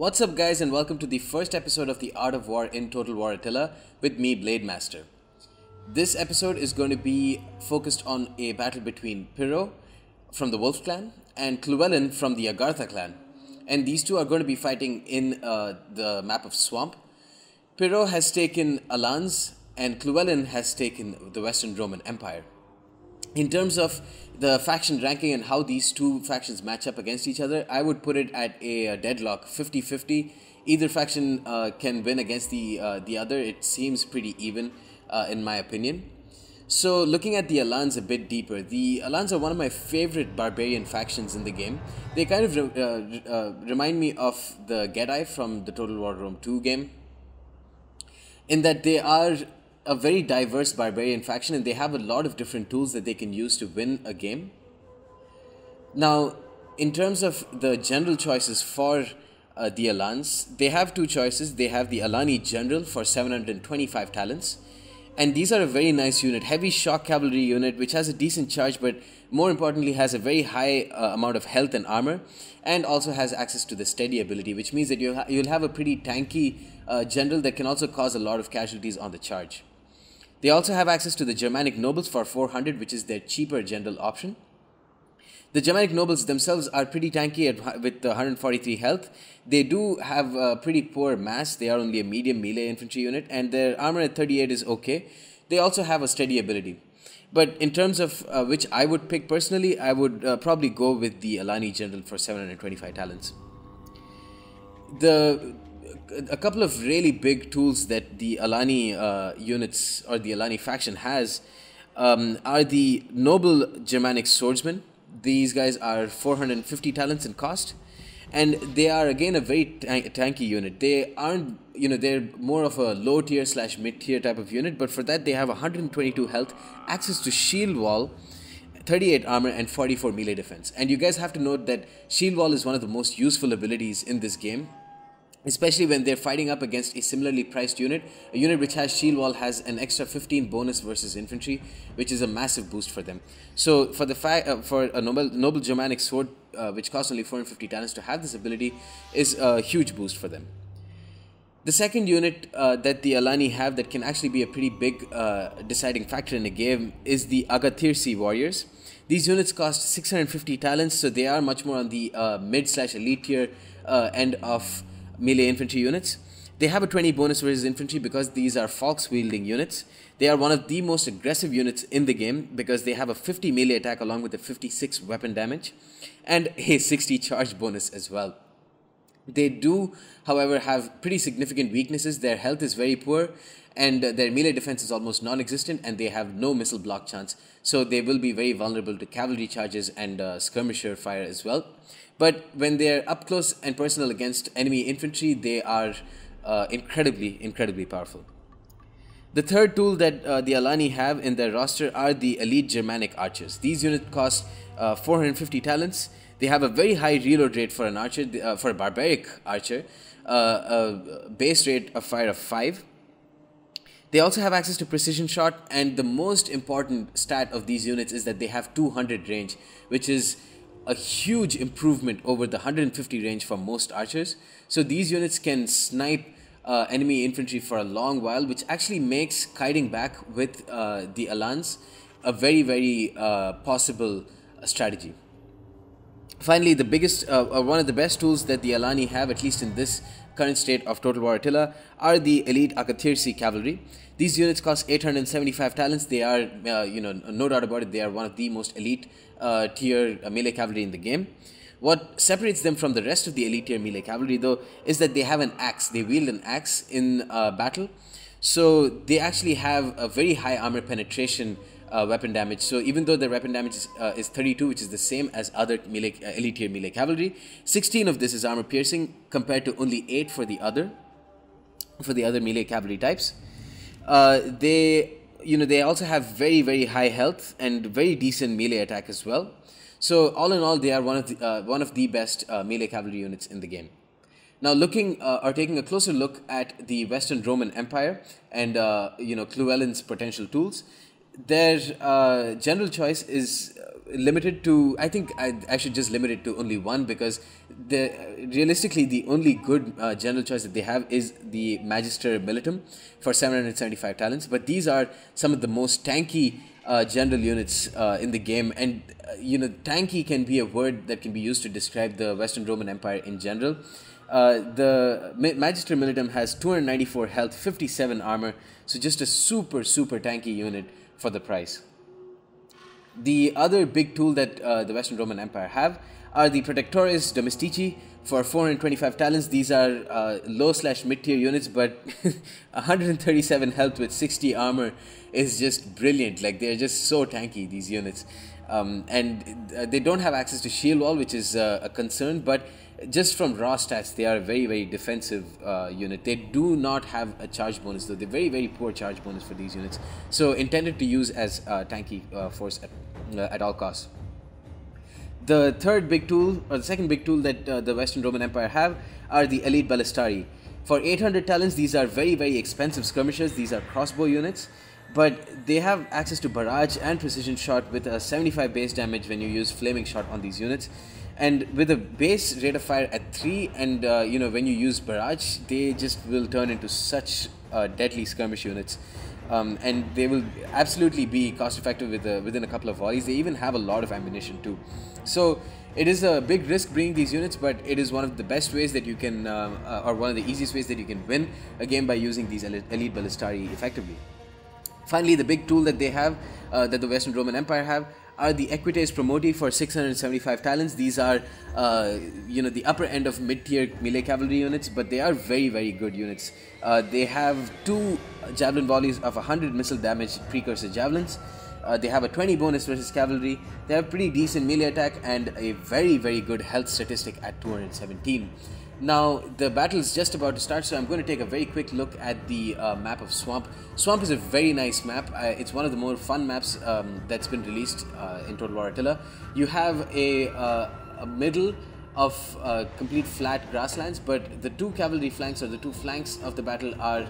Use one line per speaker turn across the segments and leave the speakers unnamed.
What's up guys, and welcome to the first episode of the Art of War in Total War Attila with me, Blade Master. This episode is going to be focused on a battle between Pyrrho from the Wolf clan and Llewellyn from the Agartha clan. And these two are going to be fighting in the map of Swamp. Pyrrho has taken Alans and Llewellyn has taken the Western Roman Empire. In terms of the faction ranking and how these two factions match up against each other, I would put it at a deadlock 50-50. Either faction can win against the other. It seems pretty even in my opinion. So looking at the Alans a bit deeper, the Alans are one of my favorite barbarian factions in the game. They kind of remind me of the Gedai from the Total War Rome 2 game, in that they are a very diverse barbarian faction and they have a lot of different tools that they can use to win a game. Now, in terms of the general choices for the Alans, they have two choices. They have the Alani General for 725 talents, and these are a very nice unit, heavy shock cavalry unit which has a decent charge, but more importantly has a very high amount of health and armor, and also has access to the steady ability, which means that you'll have a pretty tanky general that can also cause a lot of casualties on the charge. They also have access to the Germanic nobles for 400, which is their cheaper general option. The Germanic nobles themselves are pretty tanky with 143 health. They do have a pretty poor mass. They are only a medium melee infantry unit, and their armor at 38 is okay. They also have a steady ability. But in terms of which I would pick personally, I would probably go with the Alani General for 725 talents. A couple of really big tools that the Alani units or the Alani faction has are the Noble Germanic Swordsmen. These guys are 450 talents in cost, and they are again a very tanky unit. They aren't, they're more of a low tier / mid tier type of unit, but for that they have 122 health, access to shield wall, 38 armor, and 44 melee defense. And you guys have to note that shield wall is one of the most useful abilities in this game, especially when they're fighting up against a similarly priced unit. A unit which has shield wall has an extra 15 bonus versus infantry, which is a massive boost for them. So for a noble Germanic sword, which costs only 450 talents to have this ability, is a huge boost for them. The second unit that the Alani have that can actually be a pretty big deciding factor in a game is the Agathirsi warriors. These units cost 650 talents, so they are much more on the mid / elite tier end of melee infantry units. They have a 20 bonus versus infantry because these are Falx wielding units. They are one of the most aggressive units in the game because they have a 50 melee attack along with a 56 weapon damage and a 60 charge bonus as well. They do, however, have pretty significant weaknesses. Their health is very poor, and their melee defense is almost non-existent, and they have no missile block chance, so they will be very vulnerable to cavalry charges and skirmisher fire as well. But when they're up close and personal against enemy infantry, they are incredibly powerful. The third tool that the Alani have in their roster are the elite Germanic archers. These units cost 450 talents. They have a very high reload rate for an archer, for a barbaric archer, a base rate of fire of 5. They also have access to precision shot, and the most important stat of these units is that they have 200 range, which is a huge improvement over the 150 range for most archers. So these units can snipe enemy infantry for a long while, which actually makes kiting back with the Alans a very possible strategy. Finally, the biggest, one of the best tools that the Alani have, at least in this current state of Total War Attila, are the elite Agathirsi cavalry. These units cost 875 talents. They are, no doubt about it, they are one of the most elite tier melee cavalry in the game. What separates them from the rest of the elite tier melee cavalry, though, is that they have an axe. They wield an axe in battle, so they actually have a very high armor penetration weapon damage. So even though their weapon damage is 32, which is the same as other elite tier melee cavalry, 16 of this is armor piercing compared to only 8 for the other melee cavalry types. They also have very high health and very decent melee attack as well. So all in all, they are one of the best melee cavalry units in the game. Now taking a closer look at the Western Roman Empire and Llewellyn's potential tools, their general choice is limited to, I think I should just limit it to only one, because realistically the only good general choice that they have is the Magister Militum for 775 talents. But these are some of the most tanky general units in the game, and tanky can be a word that can be used to describe the Western Roman Empire in general. The Magister Militum has 294 health, 57 armor, so just a super tanky unit for the price. The other big tool that the Western Roman Empire have are the Protectores Domestici for 425 talents. These are low/mid-tier units, but 137 health with 60 armor is just brilliant. Like, they're just so tanky, these units. And they don't have access to shield wall, which is a concern, but just from raw stats, they are a very defensive unit. They do not have a charge bonus, though. They're very poor charge bonus for these units, so intended to use as tanky force at all costs. The third big tool, or the second big tool that the Western Roman Empire have, are the Elite Ballistari. For 800 talents, these are very expensive skirmishers. These are crossbow units, but they have access to barrage and precision shot with a 75 base damage when you use flaming shot on these units. And with a base rate of fire at 3, and when you use barrage, they just will turn into such deadly skirmish units. And they will absolutely be cost effective within a couple of volleys. They even have a lot of ammunition too. So it is a big risk bringing these units, but it is one of the best ways that you can, or one of the easiest ways that you can win a game by using these Elite Ballistari effectively. Finally, the big tool that they have, that the Western Roman Empire have, are the Equites Promoti for 675 talents. These are, the upper end of mid-tier melee cavalry units, but they are very good units. They have 2 javelin volleys of 100 missile damage precursor javelins. They have a 20 bonus versus cavalry. They have pretty decent melee attack and a very good health statistic at 217. Now, the battle is just about to start, so I'm going to take a very quick look at the map of Swamp. Swamp is a very nice map. It's one of the more fun maps that's been released in Total War Attila. You have a middle of complete flat grasslands, but the 2 cavalry flanks, or the 2 flanks of the battle, are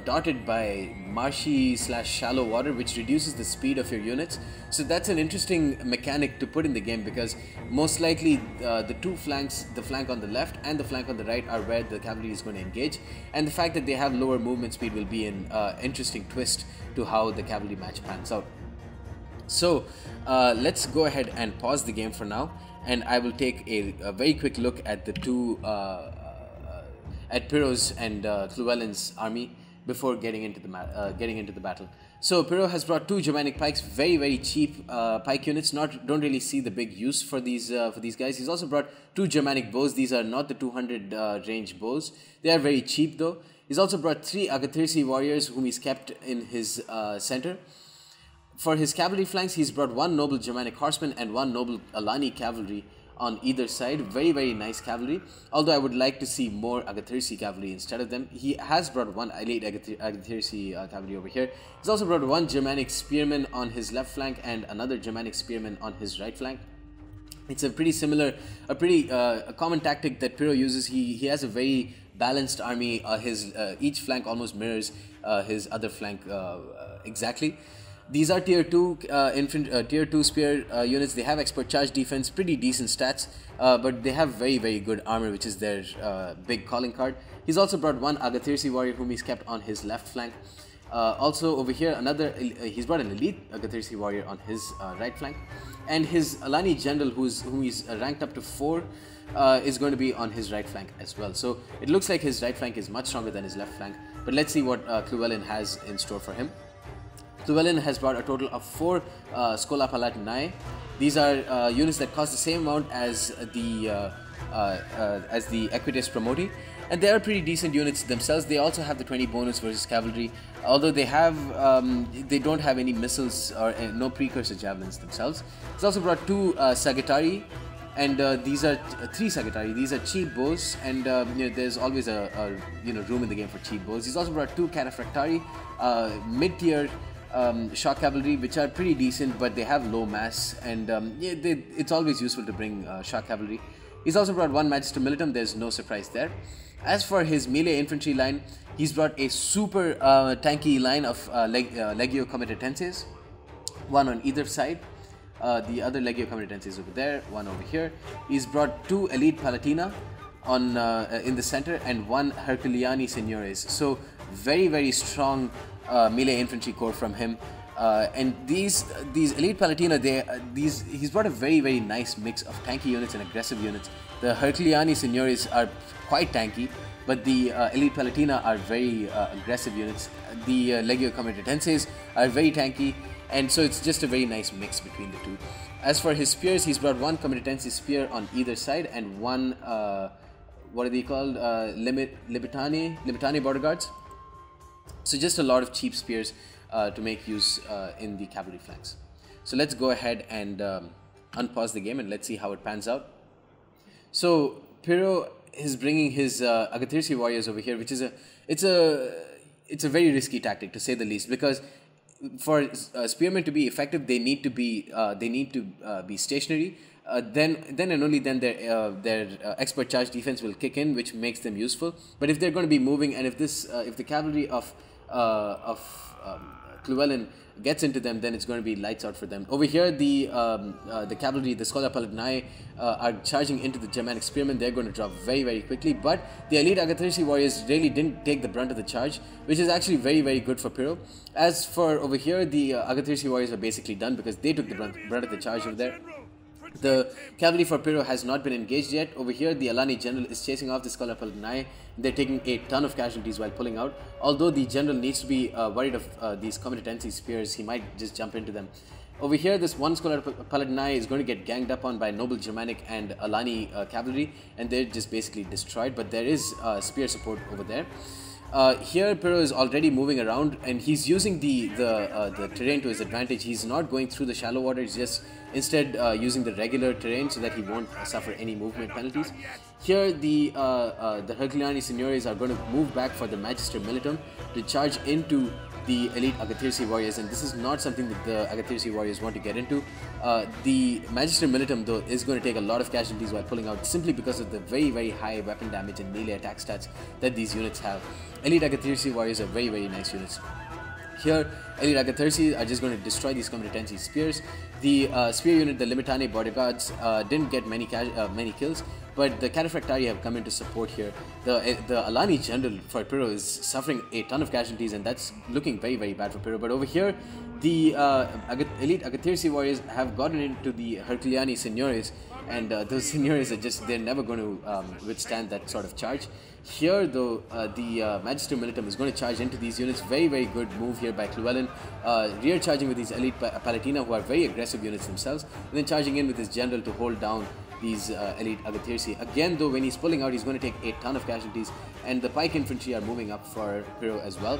dotted by marshy/shallow water, which reduces the speed of your units. So that's an interesting mechanic to put in the game, because most likely the 2 flanks, the flank on the left and the flank on the right, are where the cavalry is going to engage, and the fact that they have lower movement speed will be an interesting twist to how the cavalry match pans out. So let's go ahead and pause the game for now, and I will take a very quick look at the 2 at Pyrrho's and Llewellyn's army before getting into the battle. So Pyrrho has brought 2 Germanic pikes, very cheap pike units. Don't really see the big use for these guys. He's also brought 2 Germanic bows. These are not the 200 range bows. They are very cheap though. He's also brought 3 Agathyrsi warriors, whom he's kept in his center. For his cavalry flanks, he's brought 1 noble Germanic horseman and 1 noble Alani cavalry on either side. Very nice cavalry, although I would like to see more Agathyrsi cavalry instead of them. He has brought 1 elite Agathyrsi cavalry over here. He's also brought 1 Germanic spearman on his left flank and another Germanic spearman on his right flank. It's a pretty similar, a common tactic that Pyrrho uses. He has a very balanced army. Each flank almost mirrors his other flank exactly. These are tier 2 tier 2 spear units. They have expert charge defense, pretty decent stats, but they have very good armor, which is their big calling card. He's also brought 1 Agathyrsi warrior, whom he's kept on his left flank. Also over here, he's brought an elite Agathyrsi warrior on his right flank, and his Alani general, whom he's ranked up to 4, is going to be on his right flank as well. So it looks like his right flank is much stronger than his left flank, but let's see what Llewellyn has in store for him. Llewellyn has brought a total of 4 Scola Palatinae. These are units that cost the same amount as the Equites Promoti, and they are pretty decent units themselves. They also have the 20 bonus versus cavalry, although they don't have any missiles or no precursor javelins themselves. He's also brought 2 Sagittari, and these are 3 Sagittari. These are cheap bows, and there's always a room in the game for cheap bows. He's also brought 2 Cataphractari, mid-tier shock cavalry, which are pretty decent, but they have low mass, and it's always useful to bring shock cavalry. He's also brought 1 Magister Militum. There's no surprise there. As for his melee infantry line, he's brought a super tanky line of Legio Comitatenses, 1 on either side. The other Legio Comitatenses is over there, one over here. He's brought 2 Elite Palatina on in the center and 1 Herculeani Signores. So very strong melee infantry corps from him. And these Elite Palatina, he's brought a very nice mix of tanky units and aggressive units. The Herculeani Signores are quite tanky, but the Elite Palatina are very aggressive units. The Legio Comitatenses are very tanky, and so it's just a very nice mix between the two. As for his spears, he's brought 1 Comitatense spear on either side and 1 what are they called? Limitani border guards. So just a lot of cheap spears to make use in the cavalry flanks. So let's go ahead and unpause the game and let's see how it pans out. So Pirro is bringing his Agathyrsi warriors over here, which is it's a very risky tactic, to say the least, because for spearmen to be effective, they need to be stationary. Then and only then their expert charge defense will kick in, which makes them useful. But if they're going to be moving, and if the cavalry of Llewellyn gets into them, then it's going to be lights out for them. Over here, the cavalry, the Schola Palatinae, are charging into the Germanic spearmen. They're going to drop very quickly, but the elite Agathyrsi warriors really didn't take the brunt of the charge, which is actually very good for Pirro. As for over here, the Agathyrsi warriors are basically done because they took the brunt of the charge over there. The cavalry for Pirro has not been engaged yet. Over here, the Alani general is chasing off the Schola Palatinae. They're taking a ton of casualties while pulling out. Although the general needs to be worried of these Comitatense spears, he might just jump into them. Over here, this one Schola Palatinae is going to get ganged up on by noble Germanic and Alani cavalry, and they're just basically destroyed. But there is spear support over there. Here, Pirro is already moving around, and he's using the terrain to his advantage. He's not going through the shallow water. He's just instead using the regular terrain so that he won't suffer any movement penalties. Here, the Herculeani Signores are going to move back for the Magister Militum to charge into the elite Agathyrsi warriors, and this is not something that the Agathyrsi warriors want to get into. The Magister Militum, though, is going to take a lot of casualties while pulling out, simply because of the very high weapon damage and melee attack stats that these units have. Elite Agathyrsi warriors are very nice units. Here, elite Agathyrsi are just going to destroy these Comitatense spears. The spear unit, the Limitani bodyguards, didn't get many kills, but the Cataphractari have come into support here. The Alani general for Pirro is suffering a ton of casualties, and that's looking very bad for Pirro. But over here, the elite Agathyrsi warriors have gotten into the Herculeani Signores, and those Signores are they're never going to withstand that sort of charge. Here, though, the Magister Militum is going to charge into these units. Very good move here by Llewellyn, rear charging with these elite Palatina, who are very aggressive units themselves, and then charging in with his general to hold down these elite Agathyrsi. Again, though, when he's pulling out, he's going to take a ton of casualties, and the pike infantry are moving up for Pirro as well.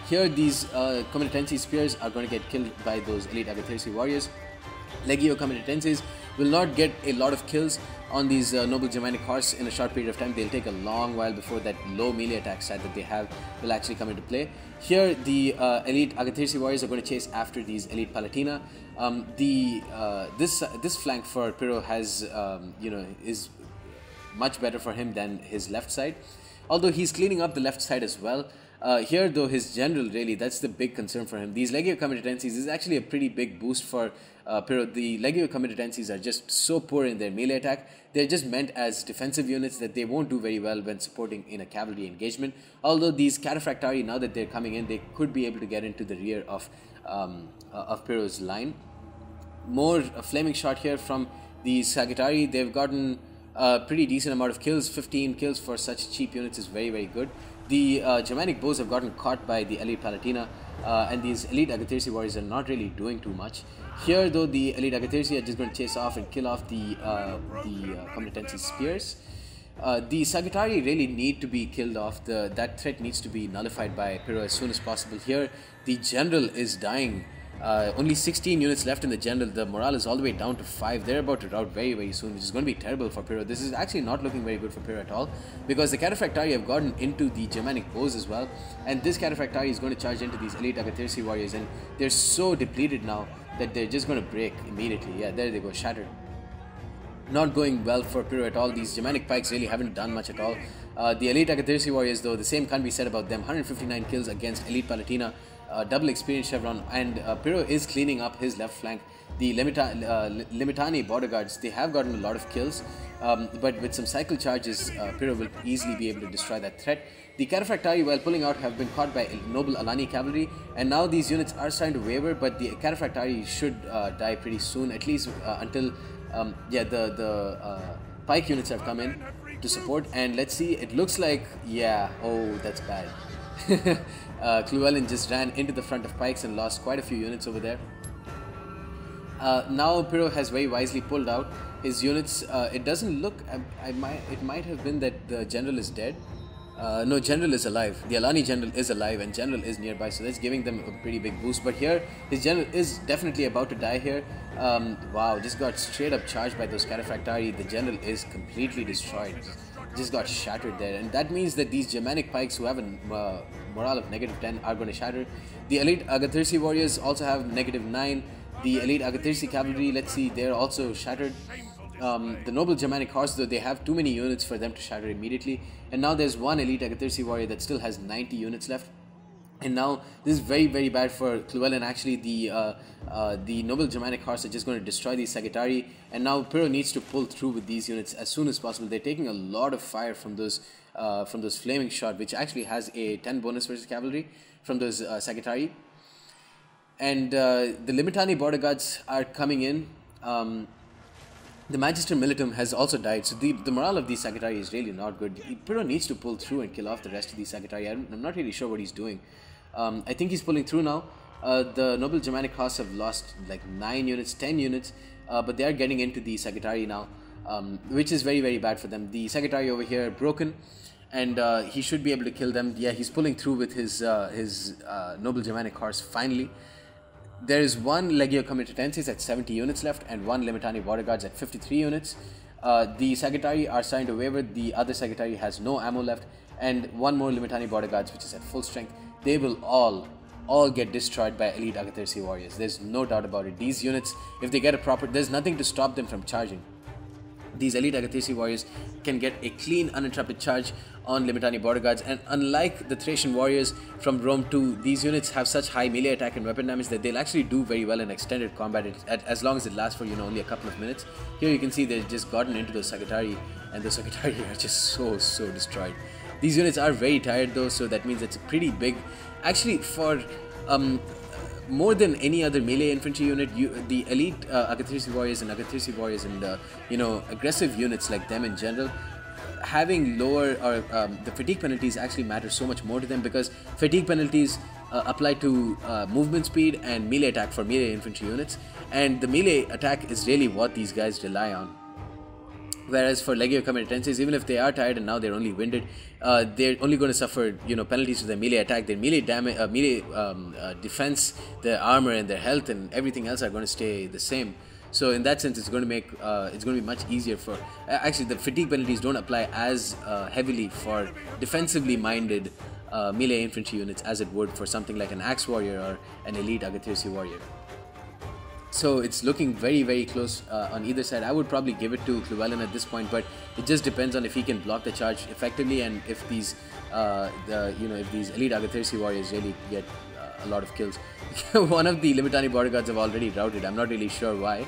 Here, these Comitatense spears are going to get killed by those elite Agathyrsi warriors. Legio Comitatenses will not get a lot of kills on these noble Germanic horse in a short period of time. They'll take a long while before that low melee attack stat that they have will actually come into play. Here, the elite Agathyrsi warriors are going to chase after these elite Palatina. This flank for Pirro has is much better for him than his left side, although he's cleaning up the left side as well. Here, though, his general, really, that's the big concern for him. These Legio Comitatenses is actually a pretty big boost for Pirro. The Legio Comitatenses are just so poor in their melee attack. They're just meant as defensive units that they won't do very well when supporting in a cavalry engagement. Although these Cataphractari, now that they're coming in, they could be able to get into the rear of Pirro's line. More flaming shot here from the Sagittari. They've gotten a pretty decent amount of kills. 15 kills for such cheap units is very good. The Germanic bows have gotten caught by the elite Palatina, and these elite Agathyrsi warriors are not really doing too much. Here, though, the elite Agathyrsi are just going to chase off and kill off the Comitatense spears. The Sagittari really need to be killed off. That threat needs to be nullified by Pirro as soon as possible. Here, the general is dying. Only 16 units left in the general. The morale is all the way down to 5. They're about to rout very soon, which is going to be terrible for Pirro. This is actually not looking very good for Pirro at all, because the Cataphractari have gotten into the Germanic bows as well, and this Cataphractari is going to charge into these elite Agathyrsi warriors, and they're so depleted now that they're just going to break immediately. Yeah, there they go, shattered. Not going well for Pirro at all. These Germanic pikes really haven't done much at all. The elite Agathyrsi warriors, though, the same can't be said about them. 159 kills against elite Palatina. Double experience chevron, and Pirro is cleaning up his left flank. The Limitani bodyguards, they have gotten a lot of kills, but with some cycle charges, Piro will easily be able to destroy that threat. The Cataphractari, while pulling out, have been caught by noble Alani cavalry, and now these units are starting to waver, but the Cataphractari should die pretty soon, at least until the pike units have come in to support. And let's see, it looks like, yeah, oh, that's bad. Llewellyn just ran into the front of pikes and lost quite a few units over there. Now Piro has very wisely pulled out his units. It doesn't look, it might have been that the general is dead. No, general is alive. The Alani general is alive and general is nearby, so that's giving them a pretty big boost. But here, his general is definitely about to die here. Wow, just got straight up charged by those Cataphractari. The general is completely destroyed. Just got shattered there, and that means that these Germanic pikes who have a morale of -10 are going to shatter. The elite Agathyrsi warriors also have -9. The elite Agathyrsi cavalry, let's see, they're also shattered. The noble Germanic horse, though, they have too many units for them to shatter immediately. And now there's one elite Agathyrsi warrior that still has 90 units left. And now this is very, very bad for Llewellyn. Actually, the noble Germanic horse are just going to destroy these Sagittari. And now Piro needs to pull through with these units as soon as possible. They're taking a lot of fire from those flaming shot, which actually has a 10 bonus versus cavalry from those Sagittari. And the Limitani border guards are coming in. The Magister Militum has also died, so the morale of these Sagittari is really not good. Piro needs to pull through and kill off the rest of these Sagittari. I'm not really sure what he's doing. I think he's pulling through now. The noble Germanic horse have lost like 9 units, 10 units, but they are getting into the Sagittari now, which is very, very bad for them. The Sagittari over here are broken, and he should be able to kill them. Yeah, he's pulling through with his noble Germanic horse finally. There is one Legio Comitatensis at 70 units left and one Limitani border guards at 53 units. The Sagittari are starting to waver. The other Sagittari has no ammo left, and one more Limitani border guards, which is at full strength. They will all get destroyed by elite Agathyrsi warriors. There's no doubt about it. These units, if they get a proper, there's nothing to stop them from charging. These elite Agathyrsi warriors can get a clean, uninterrupted charge on Limitani border guards, and unlike the Thracian warriors from Rome 2, these units have such high melee attack and weapon damage that they'll actually do very well in extended combat as long as it lasts for, you know, only a couple of minutes. Here you can see they've just gotten into those Sagittari, and those Sagittari are just so destroyed. These units are very tired though, so that means it's a pretty big, actually for more than any other melee infantry unit, the elite Agathyrsi warriors and Agathyrsi warriors and aggressive units like them in general, having lower or the fatigue penalties actually matter so much more to them, because fatigue penalties apply to movement speed and melee attack for melee infantry units, and the melee attack is really what these guys rely on. Whereas for Legio Comitatensis, even if they are tired and now they're only winded, they're only going to suffer, you know, penalties to their melee attack. Their melee damage, defense, their armor and their health and everything else are going to stay the same. So in that sense, it's going to make it's going to be much easier for. Actually, the fatigue penalties don't apply as heavily for defensively minded melee infantry units as it would for something like an axe warrior or an elite Agathyrsi warrior. So it's looking very, very close on either side. I would probably give it to Llewellyn at this point, but it just depends on if he can block the charge effectively and if these, if these elite Agathyrsi warriors really get a lot of kills. One of the Limitani bodyguards have already routed. I'm not really sure why.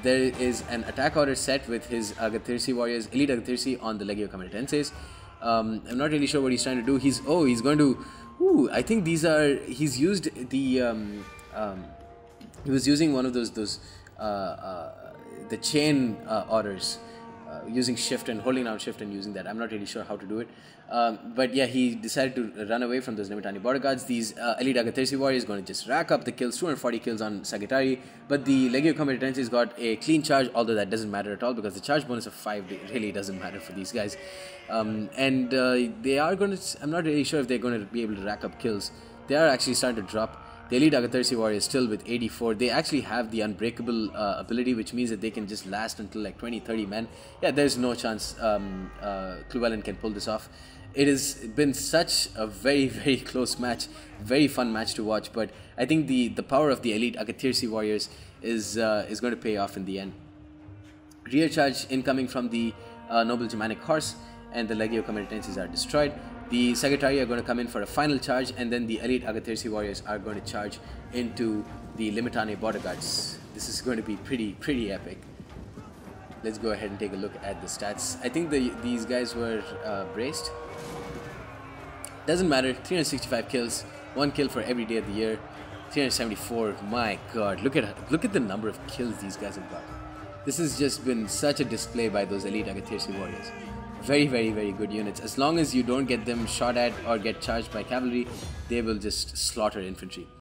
There is an attack order set with his Agathyrsi warriors, elite Agathyrsi on the Legio Comitatensis. I'm not really sure what he's trying to do. He's going to. I think these are. He's used the. He was using one of those the chain orders, using shift and holding down shift and using that. I'm not really sure how to do it, but yeah, he decided to run away from those Limitani border guards. These elite Agathyrsi warriors going to just rack up the kills, 240 kills on Sagittari, but the Legio Comitatensis got a clean charge, although that doesn't matter at all because the charge bonus of 5 really doesn't matter for these guys, and they are going to. I'm not really sure if they're going to be able to rack up kills. They are actually starting to drop. The elite Agathyrsi warrior is still with 84. They actually have the unbreakable ability, which means that they can just last until like 20-30 men. Yeah, there's no chance Llewellyn can pull this off. It has been such a very, very close match, very fun match to watch, but I think the power of the elite Agathyrsi warriors is going to pay off in the end. Rear charge incoming from the noble Germanic horse, and the Legio Comitatensis are destroyed. The Sagittari are going to come in for a final charge, and then the elite Agathyrsi warriors are going to charge into the Limitani border guards. This is going to be pretty epic. Let's go ahead and take a look at the stats. I think these guys were braced. Doesn't matter. 365 kills, 1 kill for every day of the year. 374. My God, look at the number of kills these guys have got. This has just been such a display by those elite Agathirsi warriors. Very good units. As long as you don't get them shot at or get charged by cavalry, they will just slaughter infantry.